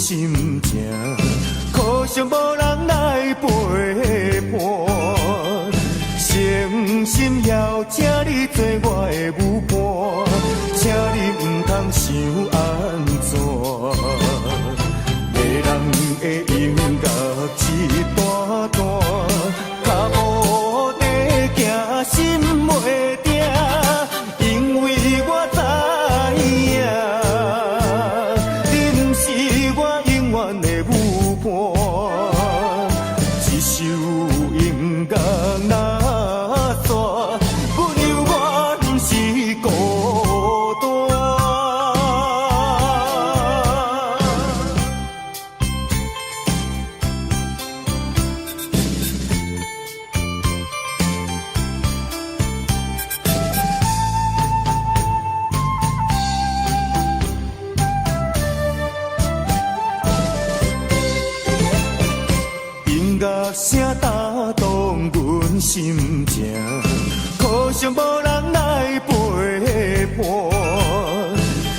心情，可惜无人来陪伴。诚心邀请你做我的舞伴，请你唔通想安怎。迷人的音乐一段段，脚步在行心袂定，因为我知影，你不是我永远的舞伴。一首音乐若煞，不由我不是孤单。音乐声打动阮心情，可惜无人来陪伴。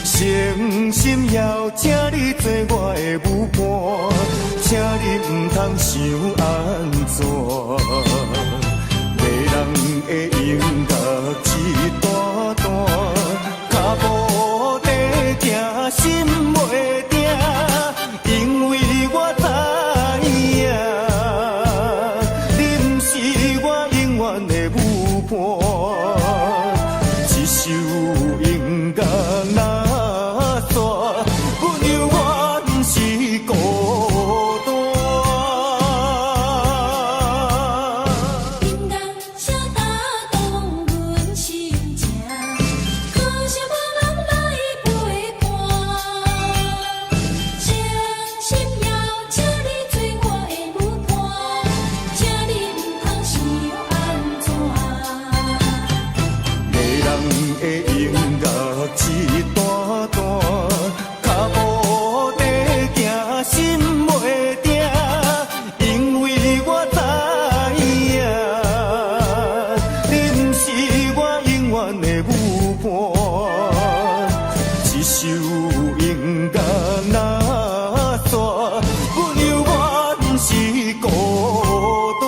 诚心邀请你做我的舞伴，请你唔通想安怎。迷人的音乐一段段，脚步在行心袂定，因为我知影，你不是我永远的舞伴。一首音乐若煞，不由我不是孤单。音乐声打动阮心情，可惜无人来陪伴。诚心邀请你做我的舞伴，请你唔通想安怎。迷人的音乐一段段，脚步在行心袂定，因为我知影，你不是我永远的舞伴。一首音乐若煞，不由我不是孤单。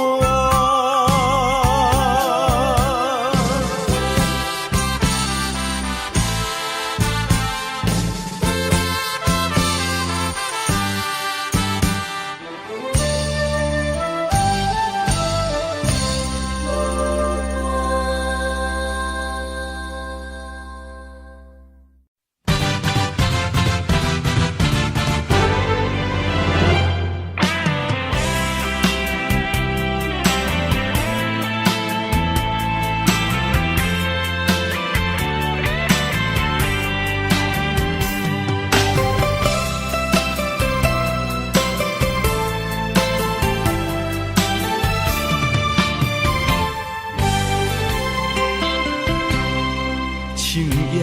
深夜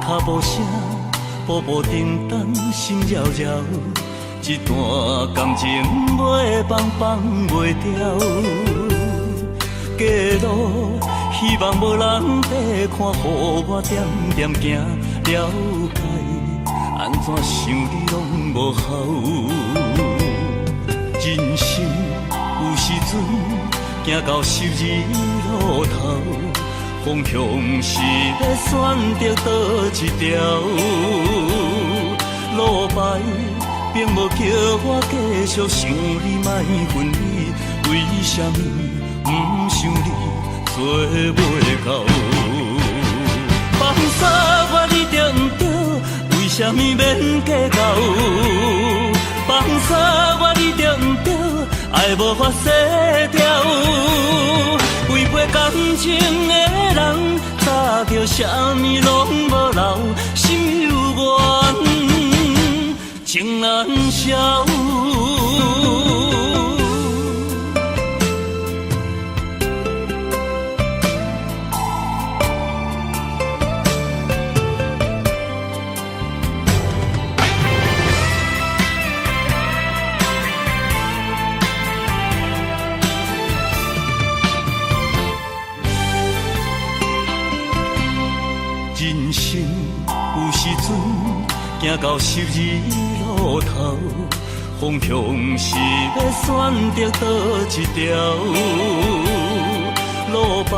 脚步声，步步叮当，心绕绕，一段感情袂放放袂掉。街路希望无人在看，予我点点行了解，安怎想你拢无效。人生有时阵行到十字路头，方向是要选择倒一条，路牌并无叫我继续想你，莫分离，为什么不想你做袂到？放煞我你对不对？为什么免计较？放煞我你对不对？爱无法洗掉。违背感情的人，早叫啥物拢无留，心有怨，情难消。人生有时阵行到十字路路头，方向是要选择倒一条？路牌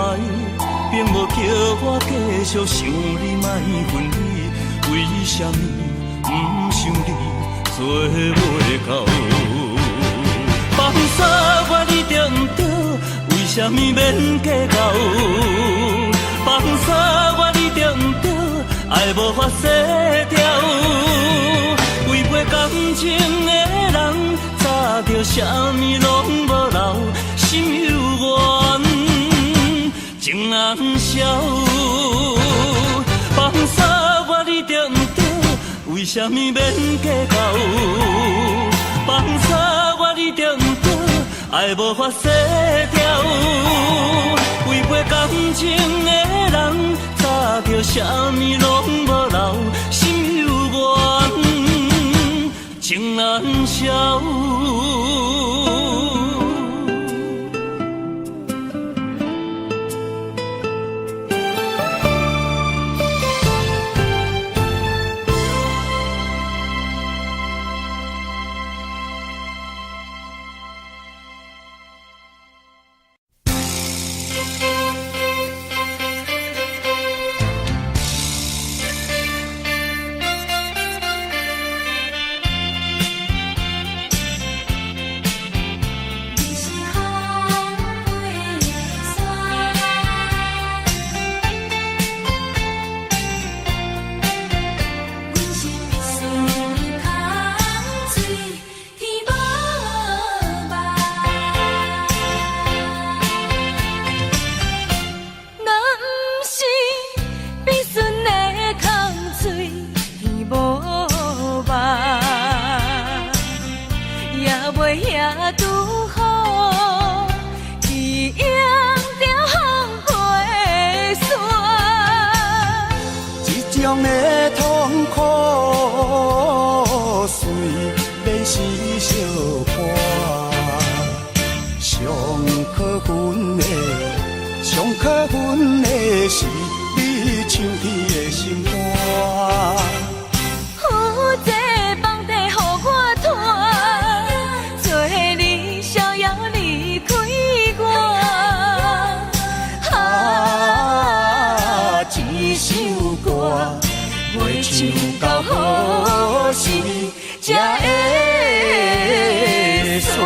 并无叫我继续想你莫分离，为什么不想你做袂到？放煞我你着不着，为什么免计较？放煞我你着不着，爱无法洗掉。违背感情的人，早着啥物拢无留，心犹原情难消。放煞我你着不着，为什么免计较？放煞我你着不着，爱无法洗掉。违背感情的人，早着啥物拢无留，心犹原情难消。才会散。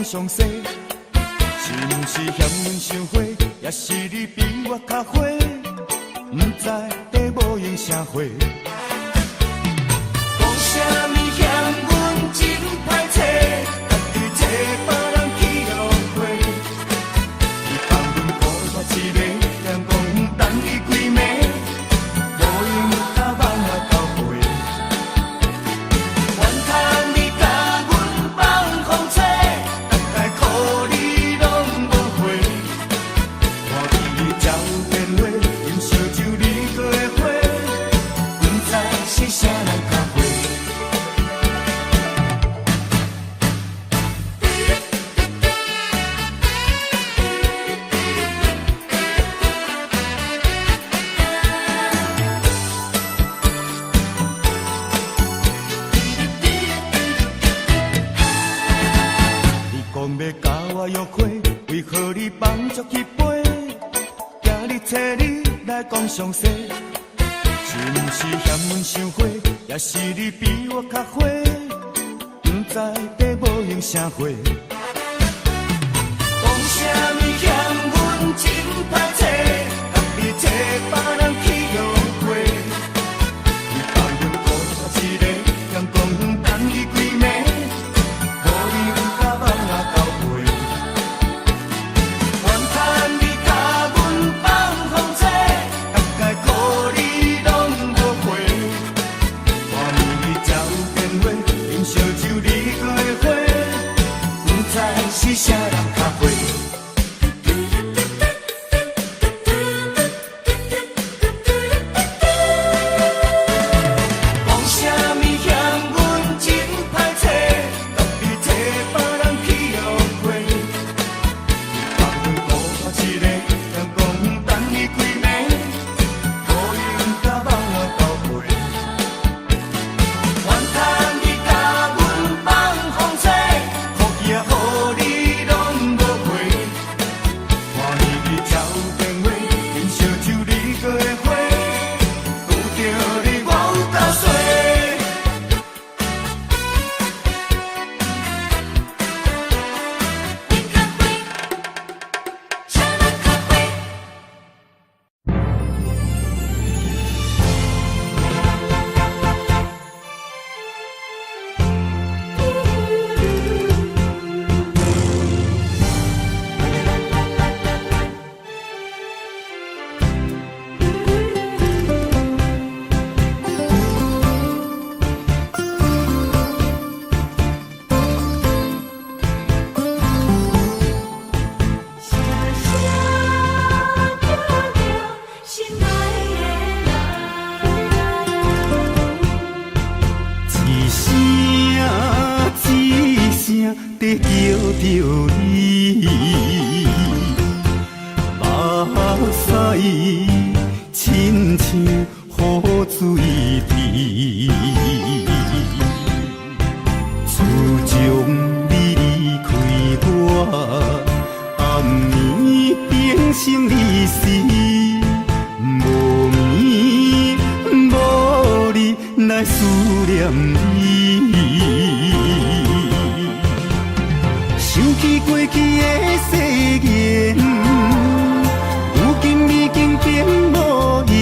详细，是毋是嫌阮伤花，也是你比我较花，毋知地无用啥货。讲啥物嫌阮真歹找，家己找别人去约会。你放阮孤单一个，人讲等伊几暝，无用甲梦啊交陪。怨叹你甲阮放风吹，大概苦你拢无回。看你照电话，饮烧酒你搁会花，不知是啥人较花。你讲要甲我约会，为何你放逐去飞？今日找你来讲详细，是毋是嫌阮伤花，也是你比我较花？不知地无用啥货。讲啥物嫌阮真歹找，家己找别人去约会。你放阮孤单一个，人讲等伊几暝，无用甲梦啊交陪。怨叹你甲阮放风吹，大概苦你拢无回。看你照电话，饮烧酒你搁会花，不知是啥人较花。讲啥物嫌阮真歹找，家己找别人去约会。放阮孤单一个，人讲等伊几暝，无用甲梦啊交陪。怨叹你甲阮放风吹，雨也予你拢无回。看你照电话，饮烧酒你搁会花，拄着你我有够衰。你较花，啥人较花？声声叫着心爱的一声一声地叫着你，目屎亲像雨水滴，自从你离开我，暗暝变成离世，无眠无日来思念你。想起过去的誓言，如今已经变无言。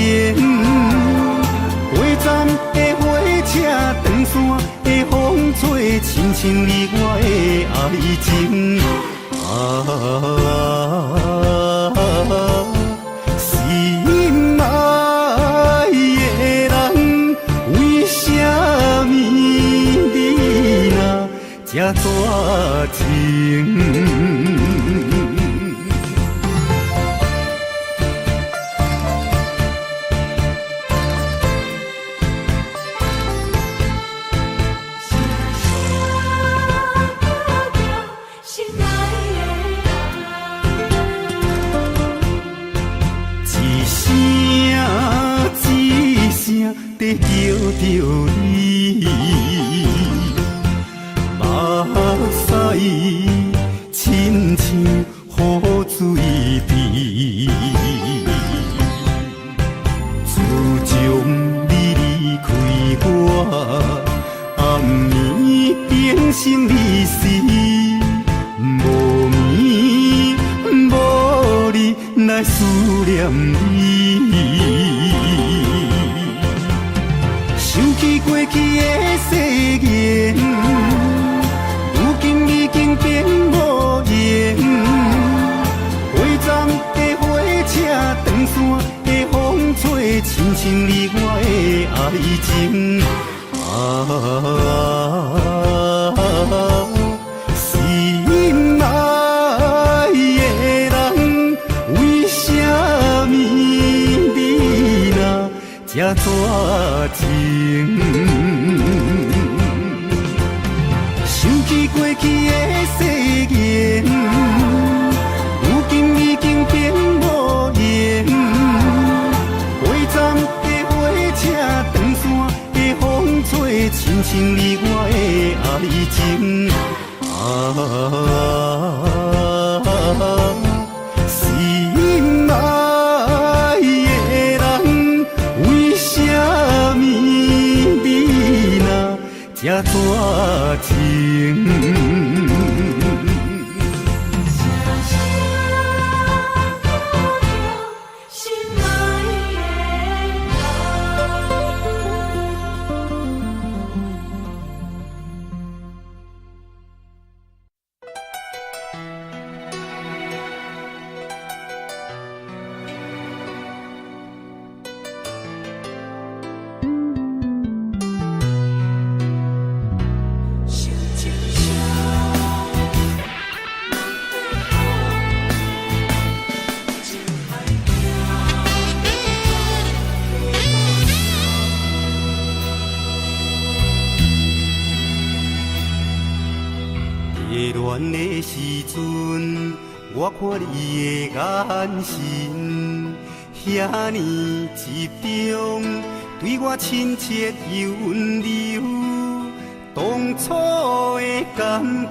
火站的火车，长线的风吹，亲像你我的爱情。心爱的人，为什么你若这绝情？心爱一声一声地叫着你，目屎亲像雨水滴。自从你离开我，暗暝变成离世，无来思念你。想起过去的誓言，如今已经变无缘。花站的火车，长线的风吹，亲像你我的爱情。心爱的人，为什么你若这绝情？想起过去的誓言，如今已经变无缘。花站的火车，长线的风吹，亲像你我的爱情。心爱的人，为什么你若这绝情？夜恋的时阵，我看你的眼神，遐尼集中，对我亲切又温柔。当初的感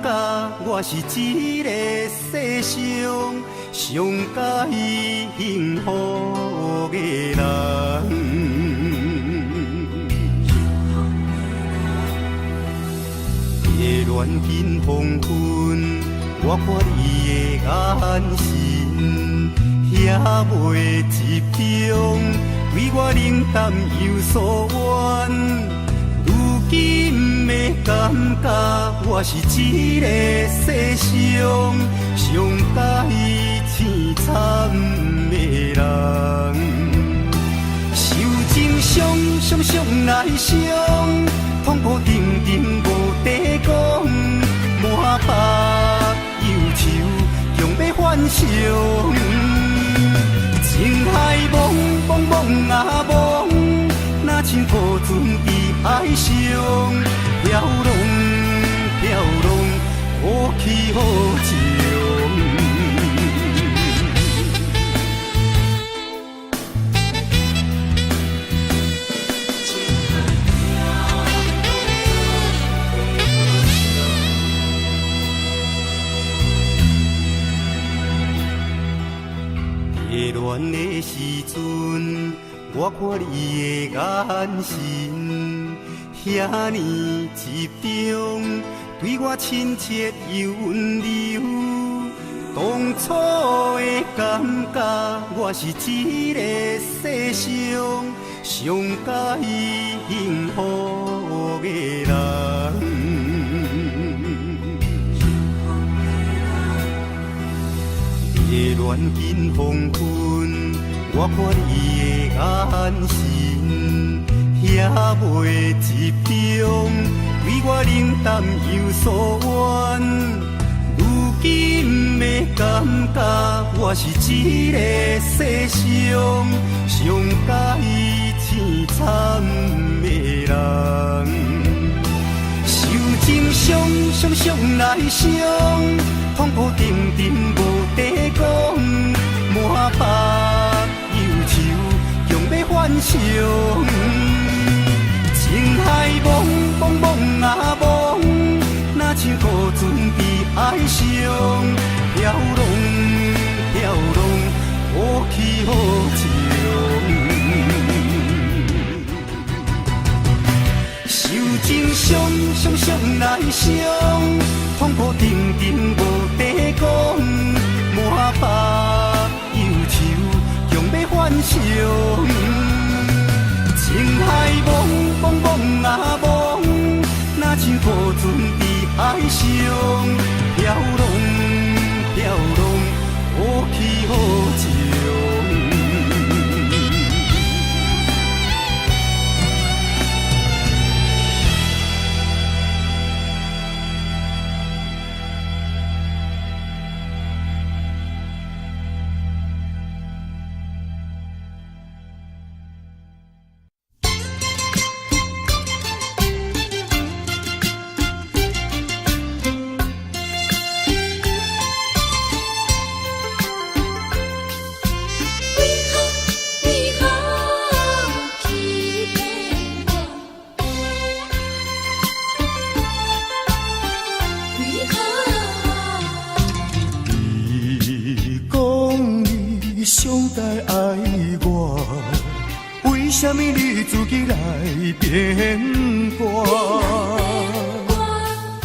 觉，我是一个世上上介幸福的人。夜恋近黄昏，我看你的眼神，遐袂集中，对我冷淡又疏远。如今的感觉，我是一个世上上介凄惨的人。受情伤来伤，痛苦定无地讲，满腹忧愁强要反伤。情海茫啊茫，若像孤船伫海上，飘浪，好起好情。夜恋的时阵，我看你的眼神，遐尼集中，对我亲切又温柔。当初的感觉，我是一个世上上介幸福的人。夜恋近黄昏，我看你的眼神，遐袂集中，对我冷淡又疏远。如今的感觉，我是一个世上上介凄惨的人。受情伤来伤，痛苦定无地讲，满腹忧愁强要反伤。情海茫啊茫，若像孤船伫海上，飘浪，好起好情。受情伤来伤，痛苦定无地讲，满腹忧愁上，情海茫茫茫啊茫，若像孤船伫海上，飘浪飘浪，好起好潮。为什么你自己来变卦？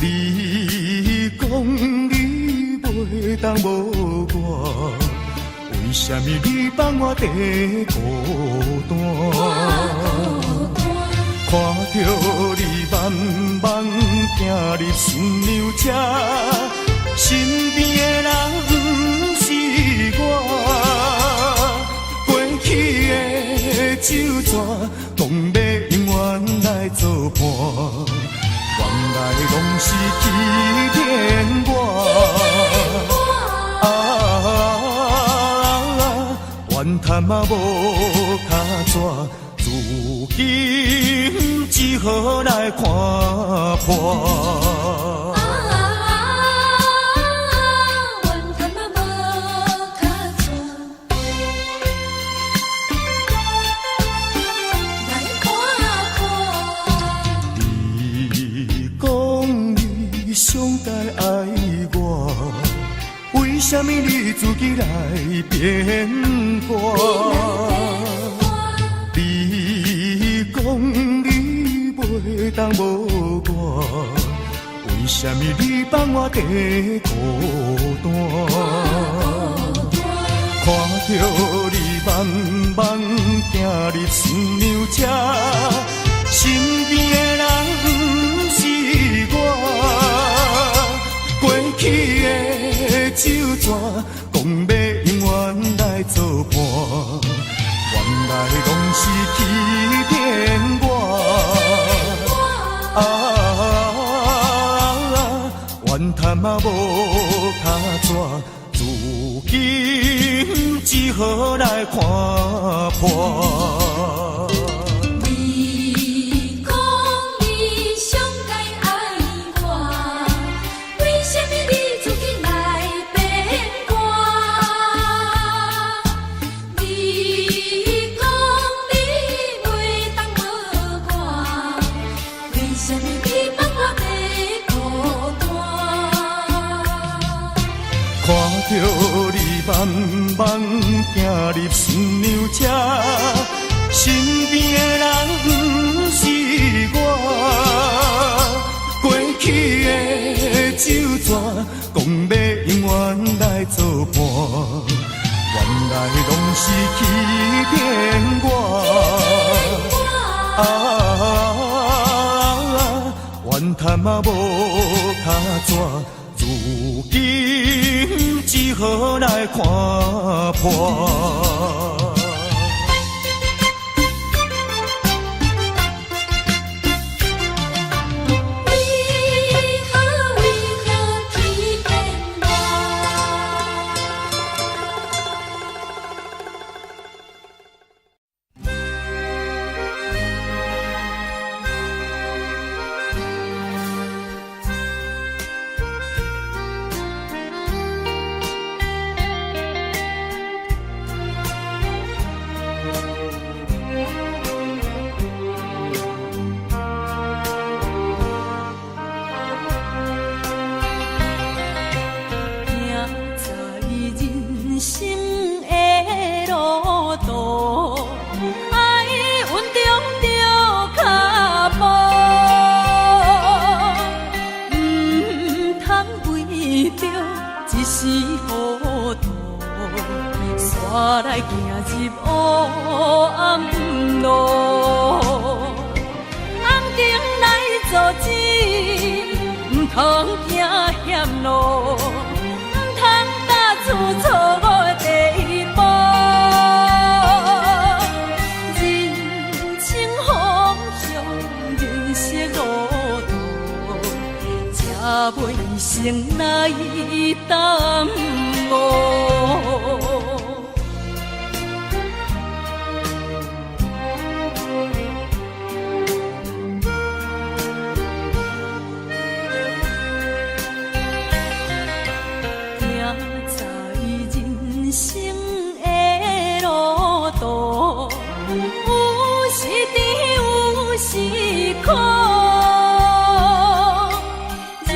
你讲你袂当无我，为什么你放我在孤单？看着你慢慢行入新娘车，身边的人不是我，过去的酒泉，讲要永远来作伴，原来拢是欺骗我。怨叹嘛无卡纸，如今只好来看破。上该爱我，为什么你自己来变卦？你讲你袂当无我，为什么你放我在孤单？看着你慢慢行入新娘车，身边的人不是我。过去的酒泉，讲要永远来作伴，原来拢是欺骗我。怨叹嘛无卡纸，如今只好来看破。看着你慢慢行入新娘车，身边的人不是我。过去的酒泉，讲要永远来作伴，原来拢是欺骗我。怨叹嘛无卡纸，如今只好来看破。带来行入黑暗路，红灯来阻止，唔通行险路，唔通踏出错误第一步。人生方向，人生路途，才袂成来耽误。人生的路途，有时甜，有时苦，认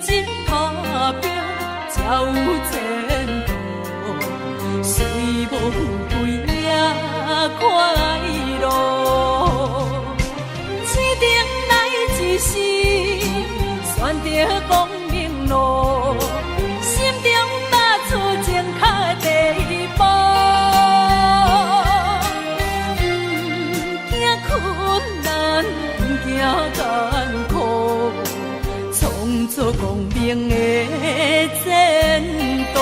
真打拼才有前途，虽无富贵也快乐。一定来一世，选择光明路。心中踏出正确第一步，不惊困难，不惊艰苦，创造光明的前途。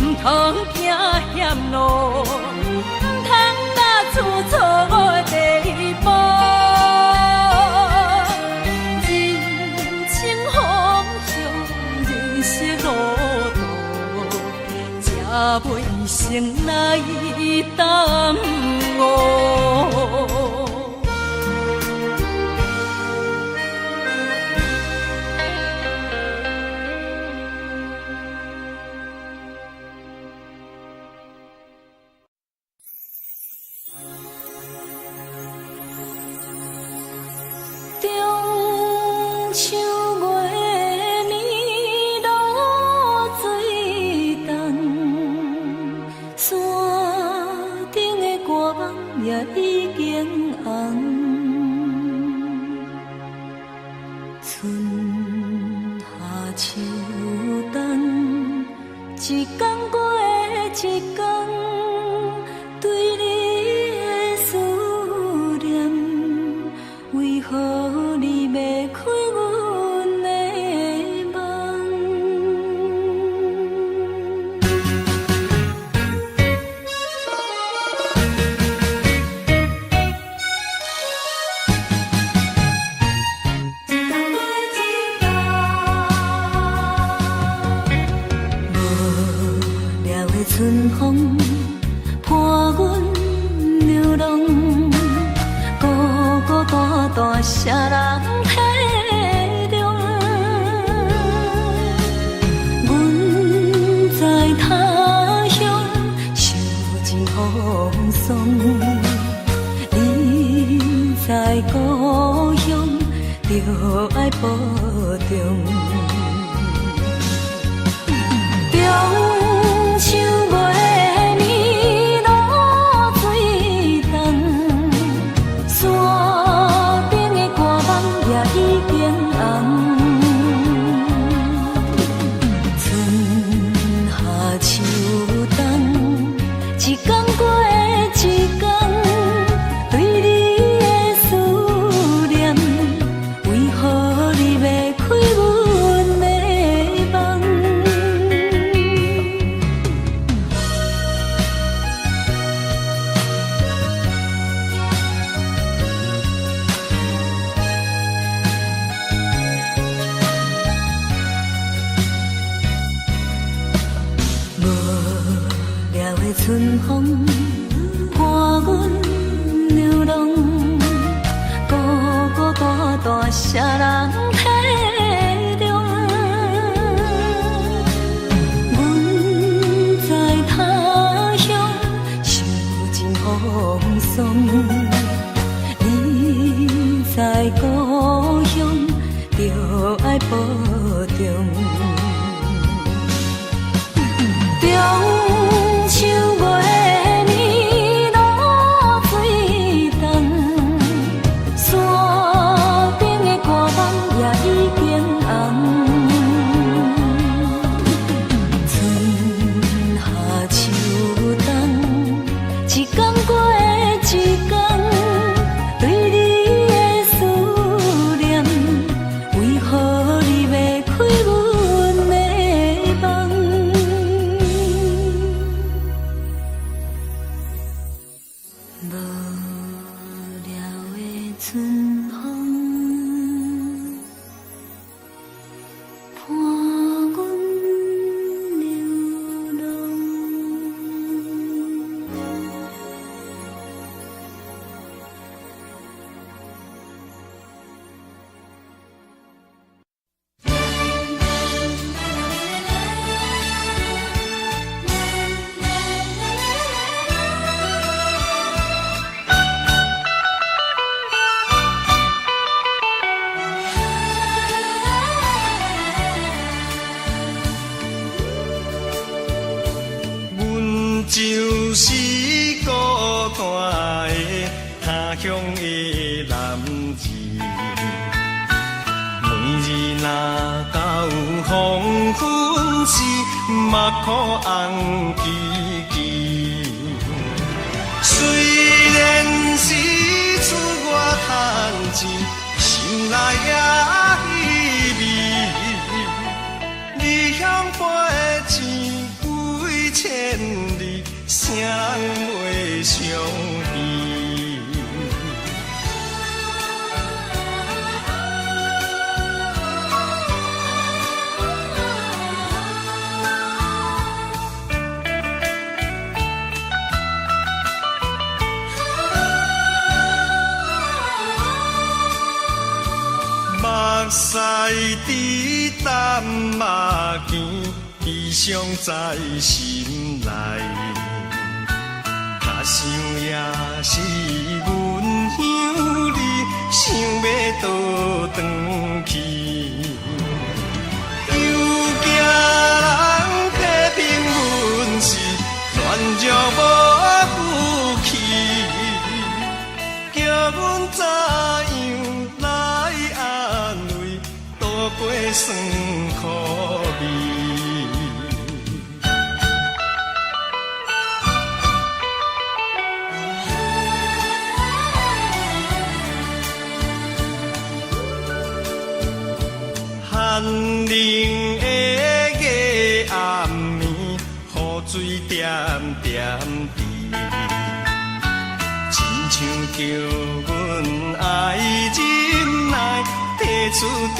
唔通行险路，唔通踏出错误第一步。人生方向，人生路途，才袂成来耽误。中秋月暝露水重，山顶的歌网也已经红。春夏秋冬，一天过一天，对你的思念，为何你要开阮的梦？一天过一天，无聊的春风伴阮流浪。孤单单谁人体中？阮在他乡受尽风霜，你在故乡就爱保重。中秋月暝露水重，山顶的歌网也已经红。春夏秋冬，一天过一天，对你的思念，为何你要开阮的梦？春风伴阮流浪，孤孤单单谁人体中？阮在他乡受就是孤单的他乡的男儿。每日若到黄昏时，目眶红记记。虽然是出外趁钱，心内也稀微。离乡背井几千里，谁人袂伤悲？目屎滴淡目镜，悲伤在心内。假想也是阮乡里，想要倒转去。又惊人批评阮是软弱无骨气，叫阮怎样来安慰，渡过酸苦味。寒冷的夜暗暝，雨水点点滴，亲像叫阮爱忍耐，提出着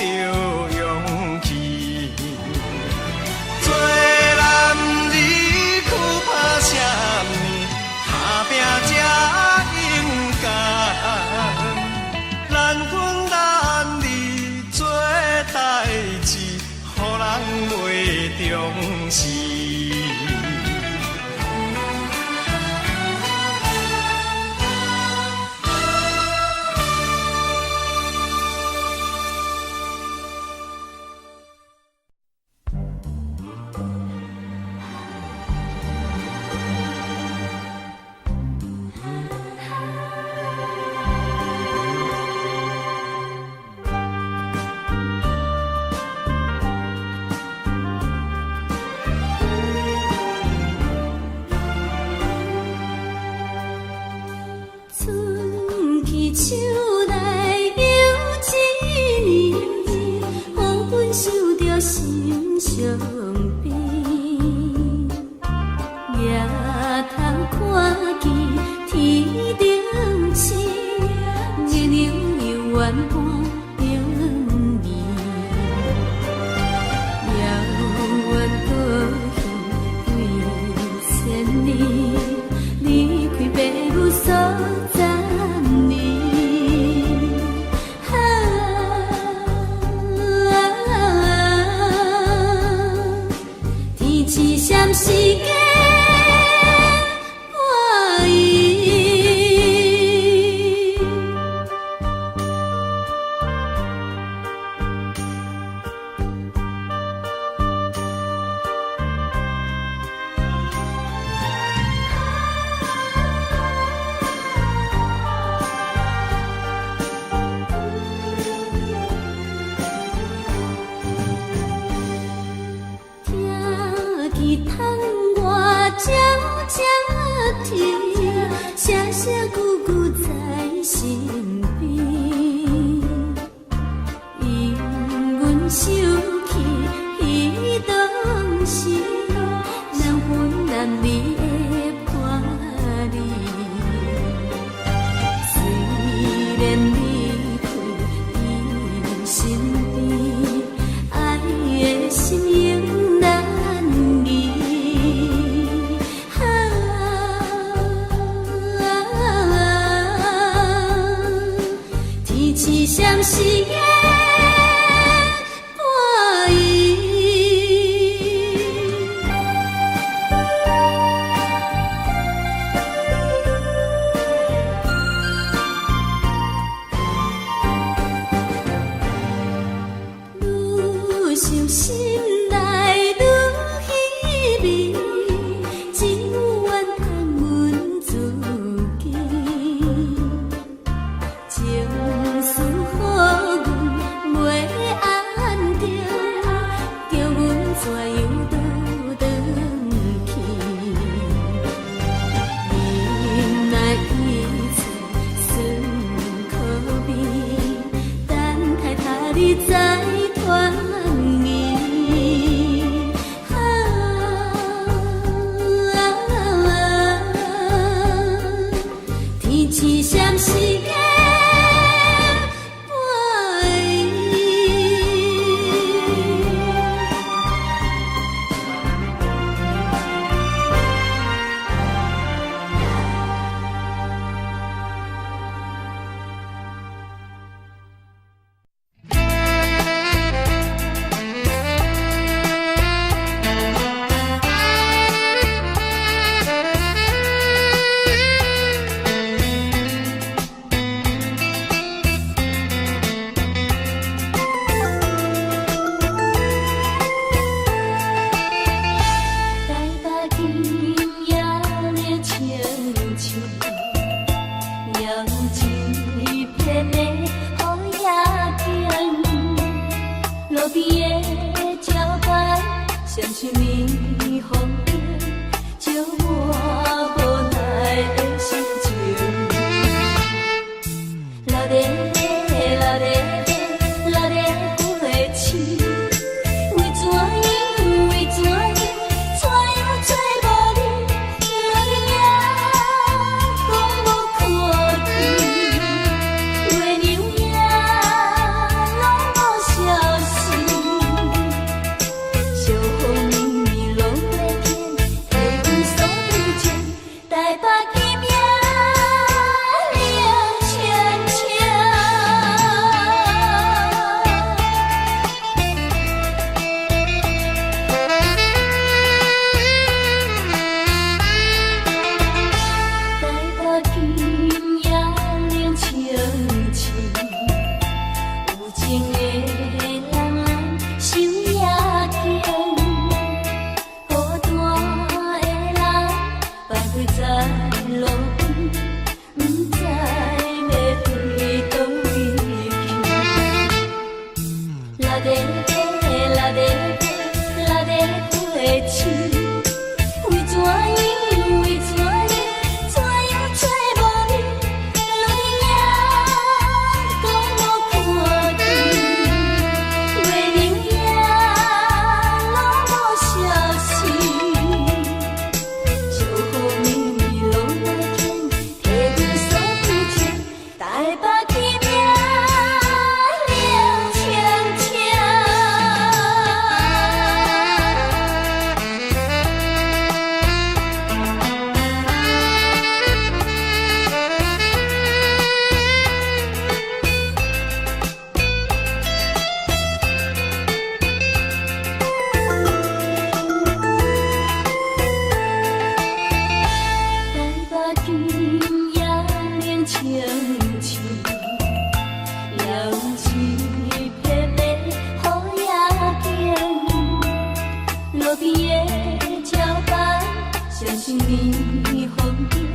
勇气。做男儿去打什么，打拼才勇敢。难分难离做代志，予人袂重视。手内有一年，予阮受着心伤悲。夜头看见天顶星，月亮又圆半中暝。遥远故乡几千里，离开父母所在。时间换伊，听吉他。悄悄听，声声句句在身边，因阮想起彼当时难分难离的伴侣。虽然离开伊身边，爱的心永难移。是相思的伴伊。又倒转去？忍耐一切酸苦味，等待他日再团圆。天气闪时间。相信你风景，照我无奈的心情。老爹老爹老爹花痴，为怎样为怎样怎样找无你？老爹讲无看见，月亮也拢无消息。小雨绵绵落在天，下雨伞对前，台北今夜冷清清。台北今夜冷清清，有情的人守夜行。孤单的人，排开在路边，不知要回倒位去。老爹老爹老爹花痴，为怎样为怎样怎样找无你？老爹讲无看见，月亮也拢无消息。小雨绵绵落在天，下雨伞对前，台北今夜冷清清。台北今夜冷清清，也有一片的雨也行。路边的招牌，相信你风景。